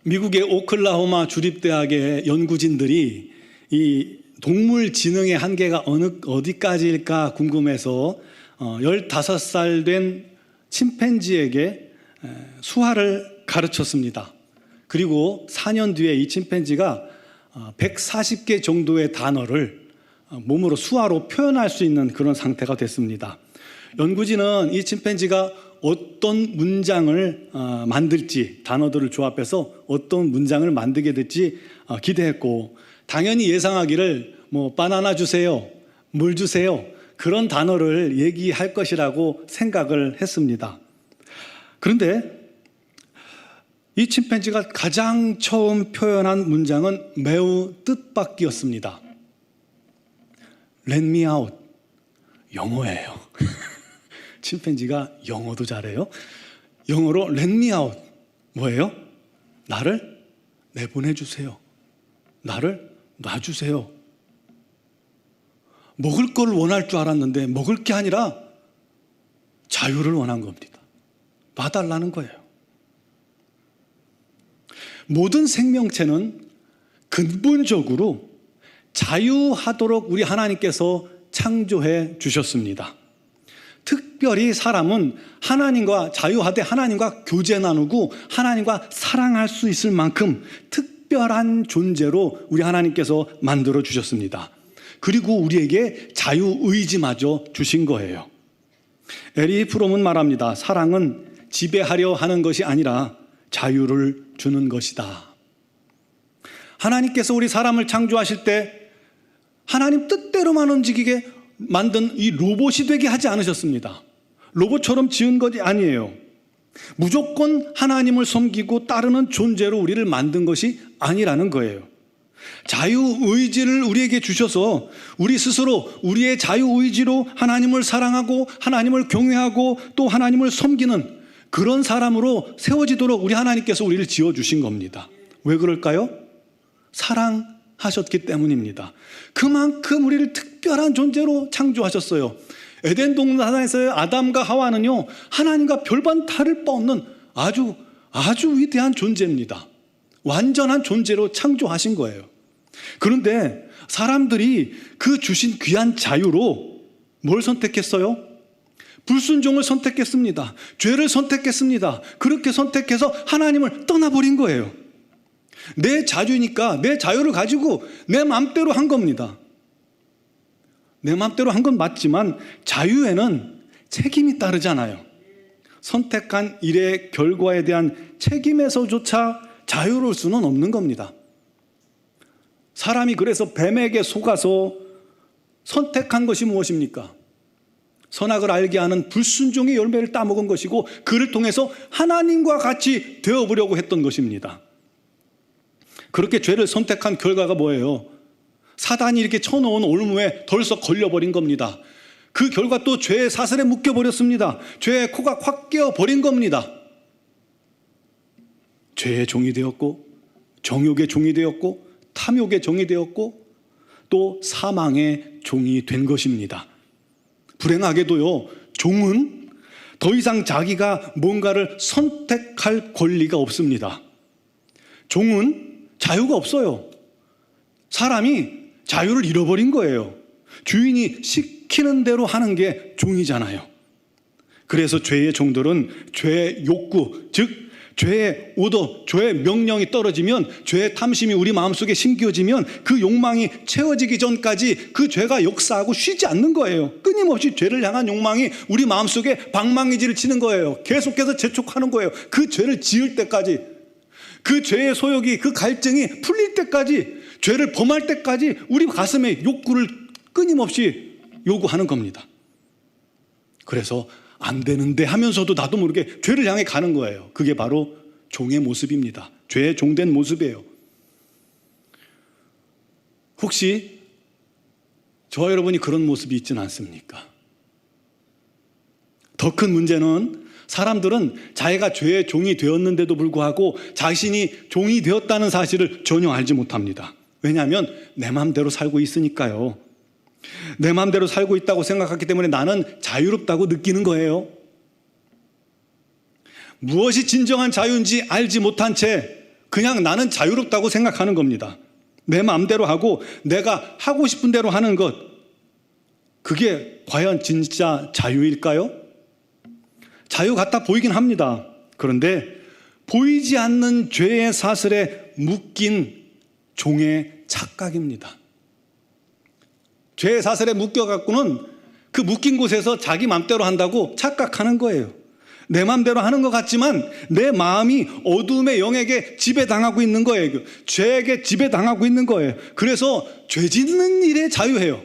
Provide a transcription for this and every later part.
미국의 오클라호마 주립대학의 연구진들이 이 동물 지능의 한계가 어디까지일까 궁금해서 15살 된 침팬지에게 수화를 가르쳤습니다. 그리고 4년 뒤에 이 침팬지가 140개 정도의 단어를 몸으로 수화로 표현할 수 있는 그런 상태가 됐습니다. 연구진은 이 침팬지가 어떤 문장을 만들지, 단어들을 조합해서 어떤 문장을 만들게 될지 기대했고, 당연히 예상하기를 바나나 주세요, 물 주세요, 그런 단어를 얘기할 것이라고 생각을 했습니다. 그런데 이 침팬지가 가장 처음 표현한 문장은 매우 뜻밖이었습니다. Let me out. 영어예요. 침팬지가 영어도 잘해요. 영어로 Let me out. 뭐예요? 나를 내보내주세요. 나를 놔주세요. 먹을 걸 원할 줄 알았는데 먹을 게 아니라 자유를 원한 겁니다. 놔달라는 거예요. 모든 생명체는 근본적으로 자유하도록 우리 하나님께서 창조해 주셨습니다. 특별히 사람은 하나님과 자유하되 하나님과 교제 나누고 하나님과 사랑할 수 있을 만큼 특별한 존재로 우리 하나님께서 만들어 주셨습니다. 그리고 우리에게 자유의지마저 주신 거예요. 에리 프롬은 말합니다. 사랑은 지배하려 하는 것이 아니라 자유를 주는 것이다. 하나님께서 우리 사람을 창조하실 때 하나님 뜻대로만 움직이게 만든 이 로봇이 되게 하지 않으셨습니다. 로봇처럼 지은 것이 아니에요. 무조건 하나님을 섬기고 따르는 존재로 우리를 만든 것이 아니라는 거예요. 자유의지를 우리에게 주셔서 우리 스스로 우리의 자유의지로 하나님을 사랑하고 하나님을 경외하고 또 하나님을 섬기는 그런 사람으로 세워지도록 우리 하나님께서 우리를 지어주신 겁니다. 왜 그럴까요? 사랑하셨기 때문입니다. 그만큼 우리를 특별한 존재로 창조하셨어요. 에덴 동산에서의 아담과 하와는요, 하나님과 별반 다를 바 없는 아주 위대한 존재입니다. 완전한 존재로 창조하신 거예요. 그런데 사람들이 그 주신 귀한 자유로 뭘 선택했어요? 불순종을 선택했습니다. 죄를 선택했습니다. 그렇게 선택해서 하나님을 떠나버린 거예요. 내 자유니까 내 자유를 가지고 내 마음대로 한 겁니다. 내 마음대로 한 건 맞지만 자유에는 책임이 따르잖아요. 선택한 일의 결과에 대한 책임에서조차 자유로울 수는 없는 겁니다. 사람이 그래서 뱀에게 속아서 선택한 것이 무엇입니까? 선악을 알게 하는 불순종의 열매를 따먹은 것이고 그를 통해서 하나님과 같이 되어보려고 했던 것입니다. 그렇게 죄를 선택한 결과가 뭐예요? 사단이 이렇게 쳐놓은 올무에 덜썩 걸려버린 겁니다. 그 결과 또 죄의 사슬에 묶여버렸습니다. 죄의 코가 확 깨어버린 겁니다. 죄의 종이 되었고 정욕의 종이 되었고 탐욕의 종이 되었고 또 사망의 종이 된 것입니다. 불행하게도요, 종은 더 이상 자기가 뭔가를 선택할 권리가 없습니다. 종은 자유가 없어요. 사람이 자유를 잃어버린 거예요. 주인이 시키는 대로 하는 게 종이잖아요. 그래서 죄의 종들은 죄의 욕구, 즉 죄의 오더, 죄의 명령이 떨어지면, 죄의 탐심이 우리 마음속에 심겨지면 그 욕망이 채워지기 전까지 그 죄가 역사하고 쉬지 않는 거예요. 끊임없이 죄를 향한 욕망이 우리 마음속에 방망이질을 치는 거예요. 계속해서 재촉하는 거예요. 그 죄를 지을 때까지, 그 죄의 소욕이, 그 갈증이 풀릴 때까지, 죄를 범할 때까지 우리 가슴에 욕구를 끊임없이 요구하는 겁니다. 그래서 안 되는데 하면서도 나도 모르게 죄를 향해 가는 거예요. 그게 바로 종의 모습입니다. 죄의 종된 모습이에요. 혹시 저와 여러분이 그런 모습이 있지는 않습니까? 더 큰 문제는 사람들은 자기가 죄의 종이 되었는데도 불구하고 자신이 종이 되었다는 사실을 전혀 알지 못합니다. 왜냐하면 내 마음대로 살고 있으니까요. 내 마음대로 살고 있다고 생각하기 때문에 나는 자유롭다고 느끼는 거예요. 무엇이 진정한 자유인지 알지 못한 채 그냥 나는 자유롭다고 생각하는 겁니다. 내 마음대로 하고 내가 하고 싶은 대로 하는 것, 그게 과연 진짜 자유일까요? 자유 같아 보이긴 합니다. 그런데 보이지 않는 죄의 사슬에 묶인 종의 착각입니다. 죄의 사슬에 묶여갖고는 그 묶인 곳에서 자기 마음대로 한다고 착각하는 거예요. 내 마음대로 하는 것 같지만 내 마음이 어둠의 영에게 지배당하고 있는 거예요. 죄에게 지배당하고 있는 거예요. 그래서 죄 짓는 일에 자유해요.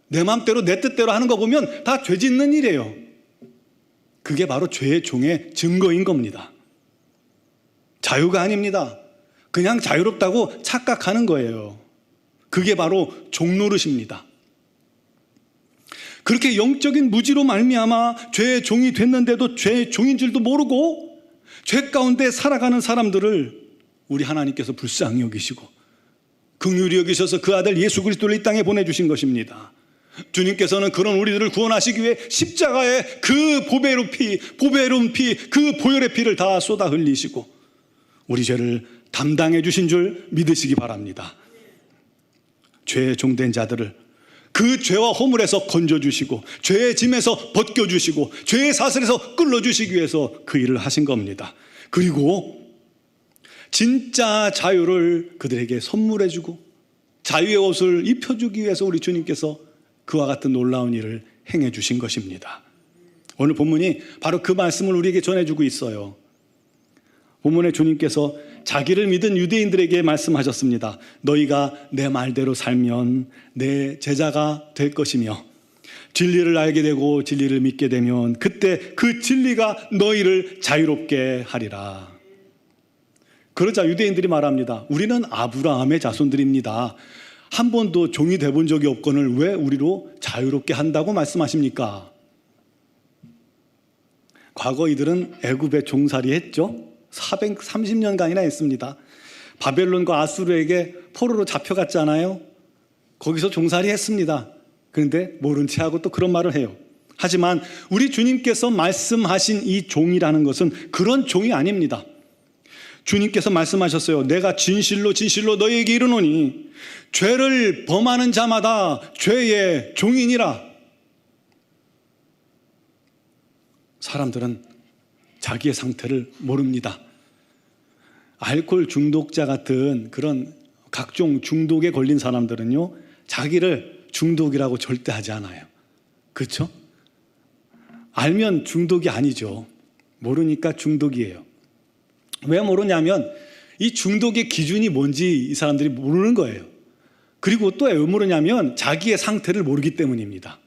내 마음대로 내 뜻대로 하는 거 보면 다 죄 짓는 일이에요. 그게 바로 죄의 종의 증거인 겁니다. 자유가 아닙니다. 그냥 자유롭다고 착각하는 거예요. 그게 바로 종노릇입니다. 그렇게 영적인 무지로 말미암아 죄의 종이 됐는데도 죄의 종인 줄도 모르고 죄 가운데 살아가는 사람들을 우리 하나님께서 불쌍히 여기시고 긍휼히 여기셔서 그 아들 예수 그리스도를 이 땅에 보내주신 것입니다. 주님께서는 그런 우리들을 구원하시기 위해 십자가에 그 보배로운 피, 그 보혈의 피를 다 쏟아 흘리시고 우리 죄를 담당해 주신 줄 믿으시기 바랍니다. 죄의 종된 자들을 그 죄와 허물에서 건져주시고 죄의 짐에서 벗겨주시고 죄의 사슬에서 끌어주시기 위해서 그 일을 하신 겁니다. 그리고 진짜 자유를 그들에게 선물해주고 자유의 옷을 입혀주기 위해서 우리 주님께서 그와 같은 놀라운 일을 행해 주신 것입니다. 오늘 본문이 바로 그 말씀을 우리에게 전해주고 있어요. 본문에 주님께서 자기를 믿은 유대인들에게 말씀하셨습니다. 너희가 내 말대로 살면 내 제자가 될 것이며 진리를 알게 되고 진리를 믿게 되면 그때 그 진리가 너희를 자유롭게 하리라. 그러자 유대인들이 말합니다. 우리는 아브라함의 자손들입니다. 한 번도 종이 돼본 적이 없거늘 왜 우리로 자유롭게 한다고 말씀하십니까? 과거 이들은 애굽에 종살이 했죠. 430년간이나 했습니다. 바벨론과 아수르에게 포로로 잡혀갔잖아요. 거기서 종살이 했습니다. 그런데 모른 채 하고 또 그런 말을 해요. 하지만 우리 주님께서 말씀하신 이 종이라는 것은 그런 종이 아닙니다. 주님께서 말씀하셨어요. 내가 진실로 진실로 너희에게 이르노니 죄를 범하는 자마다 죄의 종이니라. 사람들은 자기의 상태를 모릅니다. 알코올 중독자 같은 그런 각종 중독에 걸린 사람들은요, 자기를 중독이라고 절대 하지 않아요. 그렇죠? 알면 중독이 아니죠. 모르니까 중독이에요. 왜 모르냐면 이 중독의 기준이 뭔지 이 사람들이 모르는 거예요. 그리고 또 왜 모르냐면 자기의 상태를 모르기 때문입니다.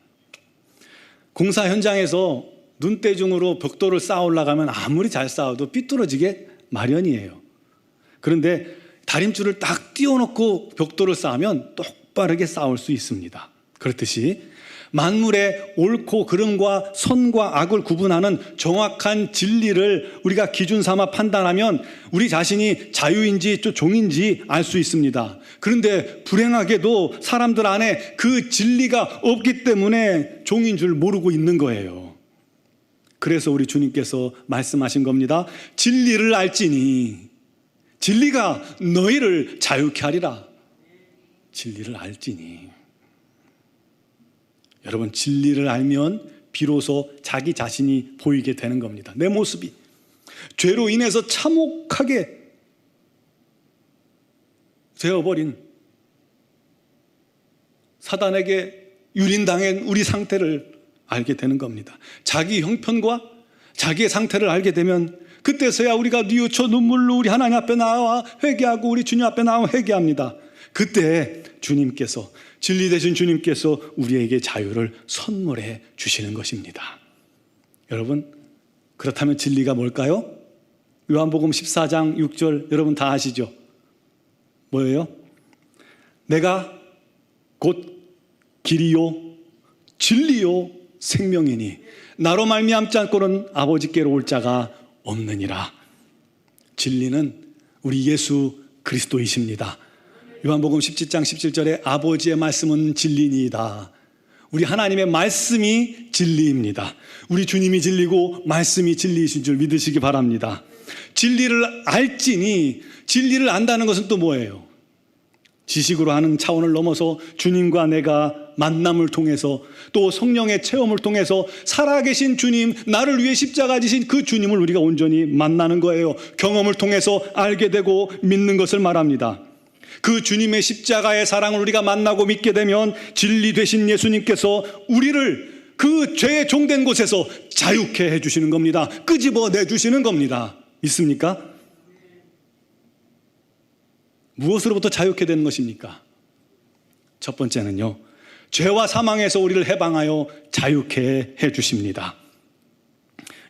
공사 현장에서 눈대중으로 벽돌을 쌓아 올라가면 아무리 잘 쌓아도 삐뚤어지게 마련이에요. 그런데 다림줄을 딱 띄워놓고 벽돌을 쌓으면 똑바르게 쌓을 수 있습니다. 그렇듯이 만물의 옳고 그름과 선과 악을 구분하는 정확한 진리를 우리가 기준 삼아 판단하면 우리 자신이 자유인지 또 종인지 알 수 있습니다. 그런데 불행하게도 사람들 안에 그 진리가 없기 때문에 종인 줄 모르고 있는 거예요. 그래서 우리 주님께서 말씀하신 겁니다. 진리를 알지니 진리가 너희를 자유케 하리라. 진리를 알지니. 여러분, 진리를 알면 비로소 자기 자신이 보이게 되는 겁니다. 내 모습이 죄로 인해서 참혹하게 되어버린 사단에게 유린당한 우리 상태를 알게 되는 겁니다. 자기 형편과 자기의 상태를 알게 되면 그때서야 우리가 뉘우쳐 눈물로 우리 하나님 앞에 나와 회개하고 우리 주님 앞에 나와 회개합니다. 그때 주님께서, 진리 되신 주님께서 우리에게 자유를 선물해 주시는 것입니다. 여러분, 그렇다면 진리가 뭘까요? 요한복음 14장 6절 여러분 다 아시죠? 뭐예요? 내가 곧 길이요 진리요 생명이니 나로 말미암지 않고는 아버지께로 올 자가 없느니라. 진리는 우리 예수 그리스도이십니다. 요한복음 17장 17절에 아버지의 말씀은 진리니이다. 우리 하나님의 말씀이 진리입니다. 우리 주님이 진리고 말씀이 진리이신 줄 믿으시기 바랍니다. 진리를 알지니, 진리를 안다는 것은 또 뭐예요? 지식으로 하는 차원을 넘어서 주님과 내가 만남을 통해서 또 성령의 체험을 통해서 살아계신 주님, 나를 위해 십자가 지신 그 주님을 우리가 온전히 만나는 거예요. 경험을 통해서 알게 되고 믿는 것을 말합니다. 그 주님의 십자가의 사랑을 우리가 만나고 믿게 되면 진리 되신 예수님께서 우리를 그 죄의 종된 곳에서 자유케 해주시는 겁니다. 끄집어 내주시는 겁니다. 믿습니까? 무엇으로부터 자유케 되는 것입니까? 첫 번째는요, 죄와 사망에서 우리를 해방하여 자유케 해주십니다.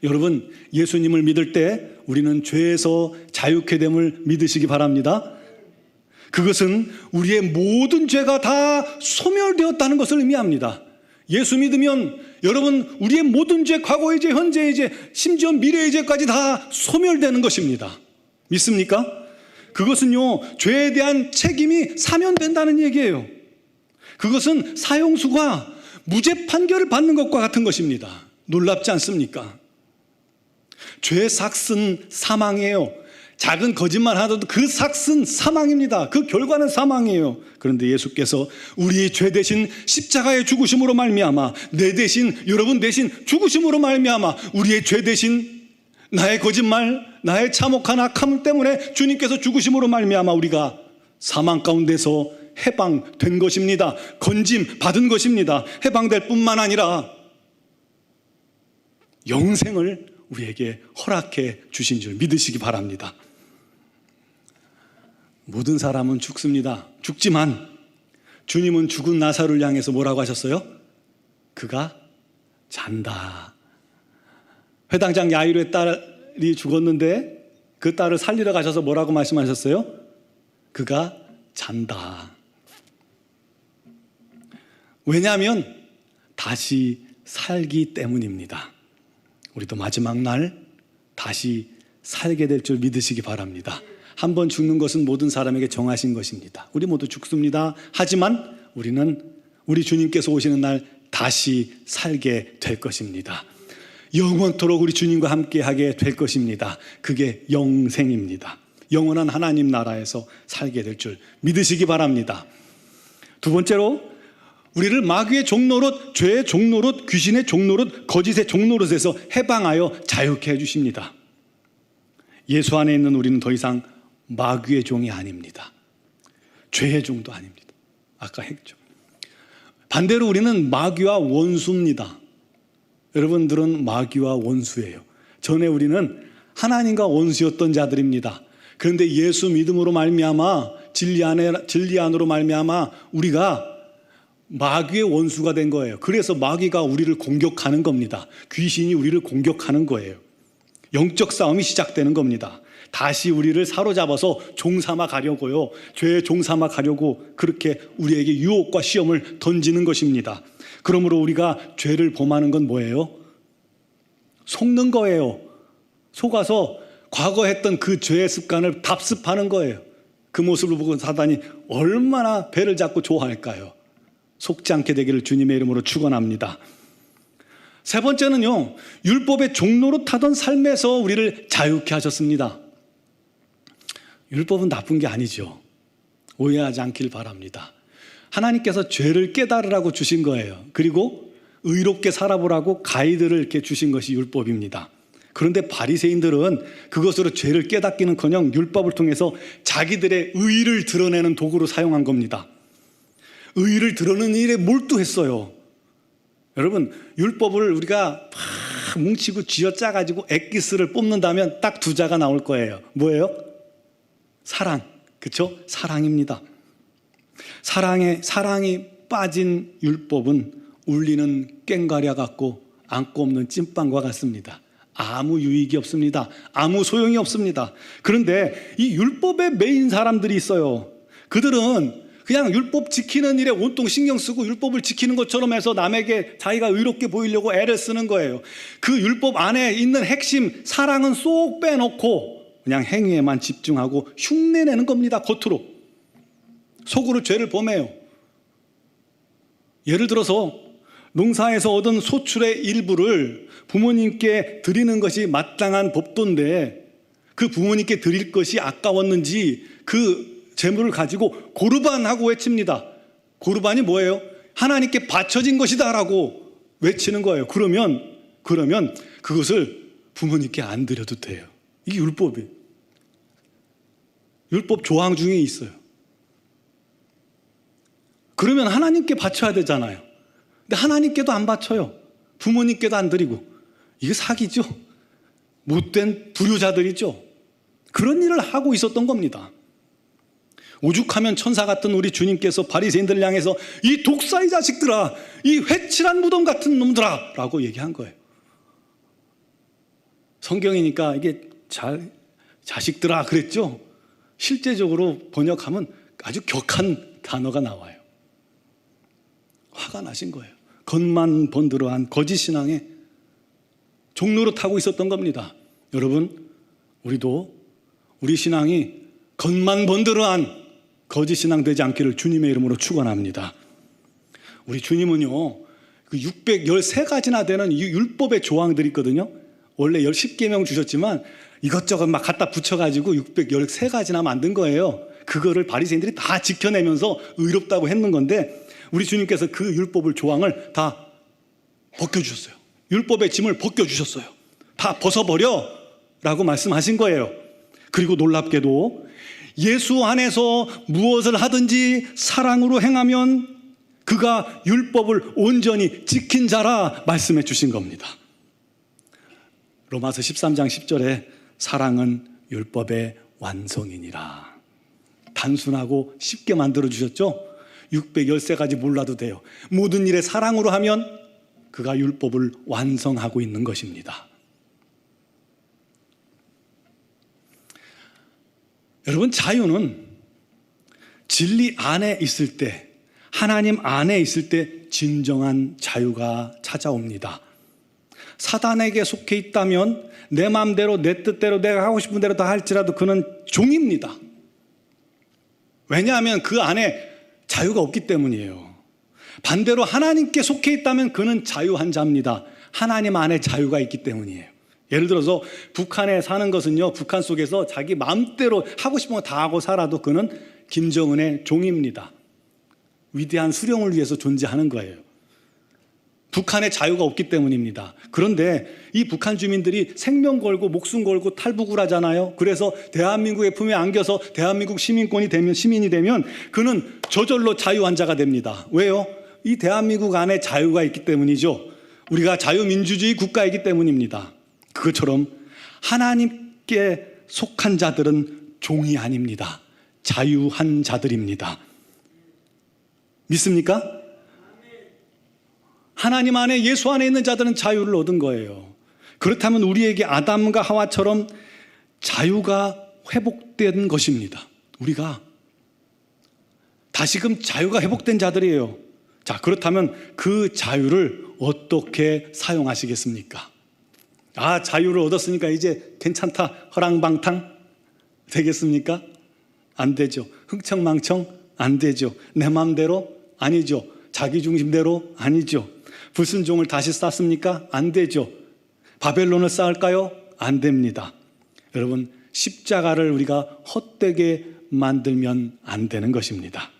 여러분, 예수님을 믿을 때 우리는 죄에서 자유케 됨을 믿으시기 바랍니다. 그것은 우리의 모든 죄가 다 소멸되었다는 것을 의미합니다. 예수 믿으면 여러분, 우리의 모든 죄, 과거의 죄, 현재의 죄, 심지어 미래의 죄까지 다 소멸되는 것입니다. 믿습니까? 그것은요, 죄에 대한 책임이 사면된다는 얘기예요. 그것은 사형수가 무죄 판결을 받는 것과 같은 것입니다. 놀랍지 않습니까? 죄의 삭은 사망이에요. 작은 거짓말 하나도 그 삭은 사망입니다. 그 결과는 사망이에요. 그런데 예수께서 우리의 죄 대신 십자가의 죽으심으로 말미암아, 내 대신, 여러분 대신 죽으심으로 말미암아, 우리의 죄 대신 나의 거짓말, 나의 참혹한 악함 때문에 주님께서 죽으심으로 말미암아 우리가 사망 가운데서 해방된 것입니다. 건짐 받은 것입니다. 해방될 뿐만 아니라 영생을 우리에게 허락해 주신 줄 믿으시기 바랍니다. 모든 사람은 죽습니다. 죽지만 주님은 죽은 나사로를 향해서 뭐라고 하셨어요? 그가 잔다. 회당장 야이로의 딸이 죽었는데 그 딸을 살리러 가셔서 뭐라고 말씀하셨어요? 그가 잔다. 왜냐하면 다시 살기 때문입니다. 우리도 마지막 날 다시 살게 될 줄 믿으시기 바랍니다. 한 번 죽는 것은 모든 사람에게 정하신 것입니다. 우리 모두 죽습니다. 하지만 우리는 우리 주님께서 오시는 날 다시 살게 될 것입니다. 영원토록 우리 주님과 함께하게 될 것입니다. 그게 영생입니다. 영원한 하나님 나라에서 살게 될 줄 믿으시기 바랍니다. 두 번째로, 우리를 마귀의 종노릇, 죄의 종노릇, 귀신의 종노릇, 거짓의 종노릇에서 해방하여 자유케 해주십니다. 예수 안에 있는 우리는 더 이상 마귀의 종이 아닙니다. 죄의 종도 아닙니다. 아까 했죠. 반대로 우리는 마귀와 원수입니다. 여러분들은 마귀와 원수예요. 전에 우리는 하나님과 원수였던 자들입니다. 그런데 예수 믿음으로 말미암아, 진리 안으로 말미암아 우리가 마귀의 원수가 된 거예요. 그래서 마귀가 우리를 공격하는 겁니다. 귀신이 우리를 공격하는 거예요. 영적 싸움이 시작되는 겁니다. 다시 우리를 사로잡아서 종삼아 가려고요. 죄의 종삼아 가려고 그렇게 우리에게 유혹과 시험을 던지는 것입니다. 그러므로 우리가 죄를 범하는 건 뭐예요? 속는 거예요. 속아서 과거 했던 그 죄의 습관을 답습하는 거예요. 그 모습을 보고 사단이 얼마나 배를 잡고 좋아할까요? 속지 않게 되기를 주님의 이름으로 축원합니다. 세 번째는요, 율법의 종노릇하던 삶에서 우리를 자유케 하셨습니다. 율법은 나쁜 게 아니죠. 오해하지 않길 바랍니다. 하나님께서 죄를 깨달으라고 주신 거예요. 그리고 의롭게 살아보라고 가이드를 이렇게 주신 것이 율법입니다. 그런데 바리새인들은 그것으로 죄를 깨닫기는커녕 율법을 통해서 자기들의 의를 드러내는 도구로 사용한 겁니다. 의를 드러내는 일에 몰두했어요. 여러분, 율법을 우리가 막 뭉치고 쥐어짜가지고 엑기스를 뽑는다면 딱 두 자가 나올 거예요. 뭐예요? 사랑. 그렇죠? 사랑입니다. 사랑이 빠진 율법은 울리는 꽹과랴 같고 안고 없는 찐빵과 같습니다. 아무 유익이 없습니다. 아무 소용이 없습니다. 그런데 이 율법에 매인 사람들이 있어요. 그들은 그냥 율법 지키는 일에 온통 신경 쓰고 율법을 지키는 것처럼 해서 남에게 자기가 의롭게 보이려고 애를 쓰는 거예요. 그 율법 안에 있는 핵심 사랑은 쏙 빼놓고 그냥 행위에만 집중하고 흉내내는 겁니다. 겉으로. 속으로 죄를 범해요. 예를 들어서 농사에서 얻은 소출의 일부를 부모님께 드리는 것이 마땅한 법도인데 그 부모님께 드릴 것이 아까웠는지 그 재물을 가지고 고르반하고 외칩니다. 고르반이 뭐예요? 하나님께 바쳐진 것이다 라고 외치는 거예요. 그러면 그것을 부모님께 안 드려도 돼요. 이게 율법이에요. 율법 조항 중에 있어요. 그러면 하나님께 바쳐야 되잖아요. 근데 하나님께도 안 바쳐요. 부모님께도 안 드리고. 이게 사기죠. 못된 불효자들이죠. 그런 일을 하고 있었던 겁니다. 오죽하면 천사 같은 우리 주님께서 바리새인들을 향해서 이 독사의 자식들아, 이 회칠한 무덤 같은 놈들아 라고 얘기한 거예요. 성경이니까 이게 자식들아 그랬죠. 실제적으로 번역하면 아주 격한 단어가 나와요. 화가 나신 거예요. 겉만 번들어한 거짓 신앙에 종로로 타고 있었던 겁니다. 여러분, 우리도 우리 신앙이 겉만 번들어한 거짓 신앙 되지 않기를 주님의 이름으로 축원합니다. 우리 주님은요, 그 613가지나 되는 이 율법의 조항들이 있거든요. 원래 10계명 주셨지만 이것저것 막 갖다 붙여가지고 613가지나 만든 거예요. 그거를 바리새인들이 다 지켜내면서 의롭다고 했는 건데, 우리 주님께서 그 율법을 조항을 다 벗겨주셨어요. 율법의 짐을 벗겨주셨어요. 다 벗어버려 라고 말씀하신 거예요. 그리고 놀랍게도 예수 안에서 무엇을 하든지 사랑으로 행하면 그가 율법을 온전히 지킨 자라 말씀해 주신 겁니다. 로마서 13장 10절에 사랑은 율법의 완성이니라. 단순하고 쉽게 만들어 주셨죠? 613가지 몰라도 돼요. 모든 일에 사랑으로 하면 그가 율법을 완성하고 있는 것입니다. 여러분, 자유는 진리 안에 있을 때, 하나님 안에 있을 때 진정한 자유가 찾아옵니다. 사단에게 속해 있다면 내 마음대로 내 뜻대로 내가 하고 싶은 대로 다 할지라도 그는 종입니다. 왜냐하면 그 안에 자유가 없기 때문이에요. 반대로 하나님께 속해 있다면 그는 자유한 자입니다. 하나님 안에 자유가 있기 때문이에요. 예를 들어서 북한에 사는 것은요, 북한 속에서 자기 마음대로 하고 싶은 거 다 하고 살아도 그는 김정은의 종입니다. 위대한 수령을 위해서 존재하는 거예요. 북한에 자유가 없기 때문입니다. 그런데 이 북한 주민들이 생명 걸고 목숨 걸고 탈북을 하잖아요. 그래서 대한민국의 품에 안겨서 대한민국 시민이 되면 그는 저절로 자유한 자가 됩니다. 왜요? 이 대한민국 안에 자유가 있기 때문이죠. 우리가 자유민주주의 국가이기 때문입니다. 그것처럼 하나님께 속한 자들은 종이 아닙니다. 자유한 자들입니다. 믿습니까? 하나님 안에, 예수 안에 있는 자들은 자유를 얻은 거예요. 그렇다면 우리에게 아담과 하와처럼 자유가 회복된 것입니다. 우리가 다시금 자유가 회복된 자들이에요. 자, 그렇다면 그 자유를 어떻게 사용하시겠습니까? 아, 자유를 얻었으니까 이제 괜찮다, 허랑방탕 되겠습니까? 안 되죠. 흥청망청 안 되죠. 내 마음대로 아니죠. 자기 중심대로 아니죠. 불순종을 다시 쌓습니까? 안 되죠. 바벨론을 쌓을까요? 안 됩니다. 여러분, 십자가를 우리가 헛되게 만들면 안 되는 것입니다.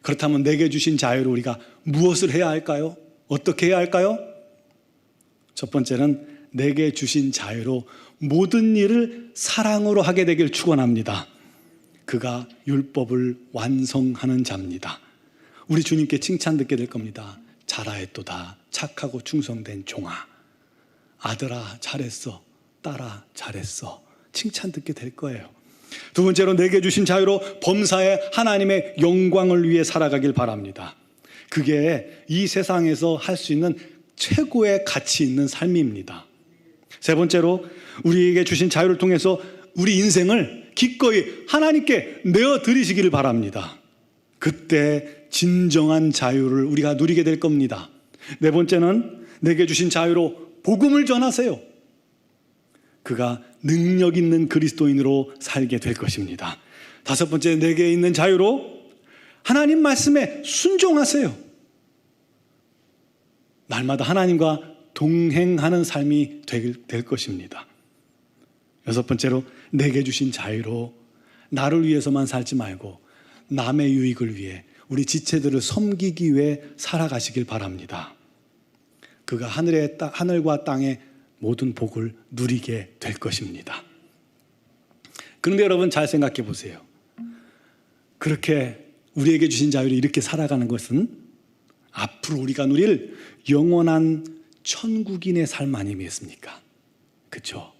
그렇다면 내게 주신 자유로 우리가 무엇을 해야 할까요? 어떻게 해야 할까요? 첫 번째는 내게 주신 자유로 모든 일을 사랑으로 하게 되길 축원합니다. 그가 율법을 완성하는 자입니다. 우리 주님께 칭찬 듣게 될 겁니다. 잘하였도다, 착하고 충성된 종아. 아들아 잘했어, 딸아 잘했어. 칭찬 듣게 될 거예요. 두 번째로 내게 주신 자유로 범사에 하나님의 영광을 위해 살아가길 바랍니다. 그게 이 세상에서 할 수 있는 최고의 가치 있는 삶입니다. 세 번째로 우리에게 주신 자유를 통해서 우리 인생을 기꺼이 하나님께 내어드리시기를 바랍니다. 그때 진정한 자유를 우리가 누리게 될 겁니다. 네 번째는 내게 주신 자유로 복음을 전하세요. 그가 능력 있는 그리스도인으로 살게 될 것입니다. 다섯 번째, 내게 있는 자유로 하나님 말씀에 순종하세요. 날마다 하나님과 동행하는 삶이 될 것입니다. 여섯 번째로 내게 주신 자유로 나를 위해서만 살지 말고 남의 유익을 위해 우리 지체들을 섬기기 위해 살아가시길 바랍니다. 그가 하늘과 땅의 모든 복을 누리게 될 것입니다. 그런데 여러분 잘 생각해 보세요. 그렇게 우리에게 주신 자유로 이렇게 살아가는 것은 앞으로 우리가 누릴 영원한 천국인의 삶 아니겠습니까? 그렇죠?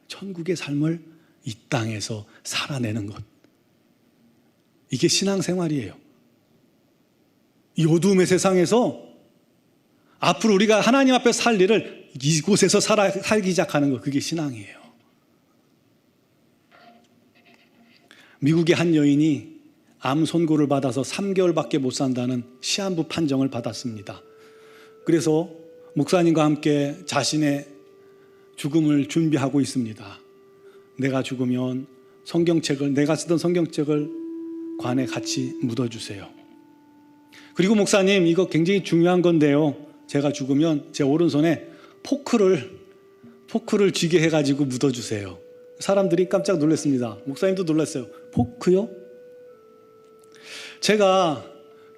천국의 삶을 이 땅에서 살아내는 것, 이게 신앙생활이에요. 이 어두움의 세상에서 앞으로 우리가 하나님 앞에 살 일을 이곳에서 살기 시작하는 것, 그게 신앙이에요. 미국의 한 여인이 암 선고를 받아서 3개월밖에 못 산다는 시한부 판정을 받았습니다. 그래서 목사님과 함께 자신의 죽음을 준비하고 있습니다. 내가 죽으면 내가 쓰던 성경책을 관에 같이 묻어주세요. 그리고 목사님, 이거 굉장히 중요한 건데요, 제가 죽으면 제 오른손에 포크를 쥐게 해가지고 묻어주세요. 사람들이 깜짝 놀랐습니다. 목사님도 놀랐어요. 포크요? 제가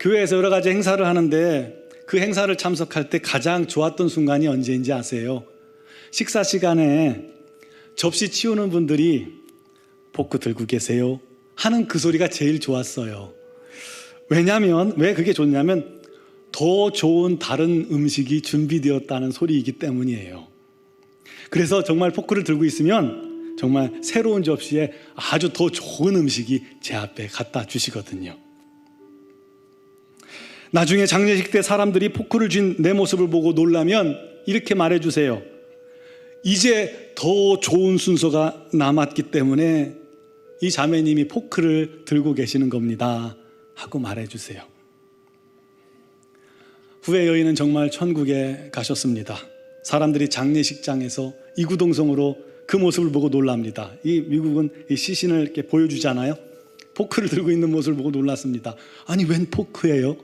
교회에서 여러 가지 행사를 하는데 그 행사를 참석할 때 가장 좋았던 순간이 언제인지 아세요? 식사 시간에 접시 치우는 분들이 포크 들고 계세요 하는 그 소리가 제일 좋았어요. 왜냐하면, 왜 그게 좋냐면 더 좋은 다른 음식이 준비되었다는 소리이기 때문이에요. 그래서 정말 포크를 들고 있으면 정말 새로운 접시에 아주 더 좋은 음식이 제 앞에 갖다 주시거든요. 나중에 장례식 때 사람들이 포크를 쥔 내 모습을 보고 놀라면 이렇게 말해주세요. 이제 더 좋은 순서가 남았기 때문에 이 자매님이 포크를 들고 계시는 겁니다 하고 말해주세요. 후에 여인은 정말 천국에 가셨습니다. 사람들이 장례식장에서 이구동성으로 그 모습을 보고 놀랍니다. 이 미국은 이 시신을 이렇게 보여주잖아요. 포크를 들고 있는 모습을 보고 놀랐습니다. 아니, 웬 포크예요?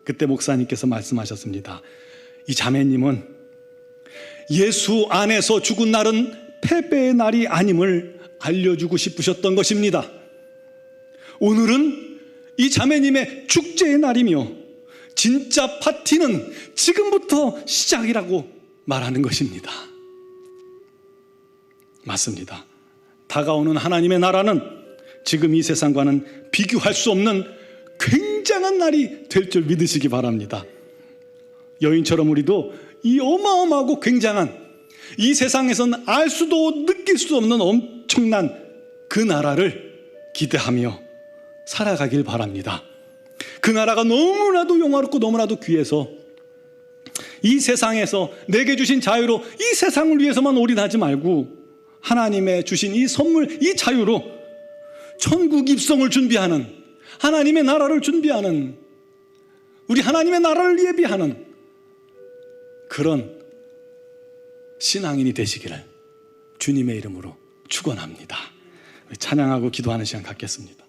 그때 목사님께서 말씀하셨습니다. 이 자매님은 예수 안에서 죽은 날은 패배의 날이 아님을 알려주고 싶으셨던 것입니다. 오늘은 이 자매님의 축제의 날이며 진짜 파티는 지금부터 시작이라고 말하는 것입니다. 맞습니다. 다가오는 하나님의 나라는 지금 이 세상과는 비교할 수 없는 굉장한 날이 될 줄 믿으시기 바랍니다. 여인처럼 우리도 이 어마어마하고 굉장한, 이 세상에서는 알 수도 느낄 수 없는 엄청난 그 나라를 기대하며 살아가길 바랍니다. 그 나라가 너무나도 영화롭고 너무나도 귀해서 이 세상에서 내게 주신 자유로 이 세상을 위해서만 올인하지 말고 하나님의 주신 이 선물, 이 자유로 천국 입성을 준비하는, 하나님의 나라를 준비하는, 우리 하나님의 나라를 예비하는 그런 신앙인이 되시기를 주님의 이름으로 축원합니다. 찬양하고 기도하는 시간 갖겠습니다.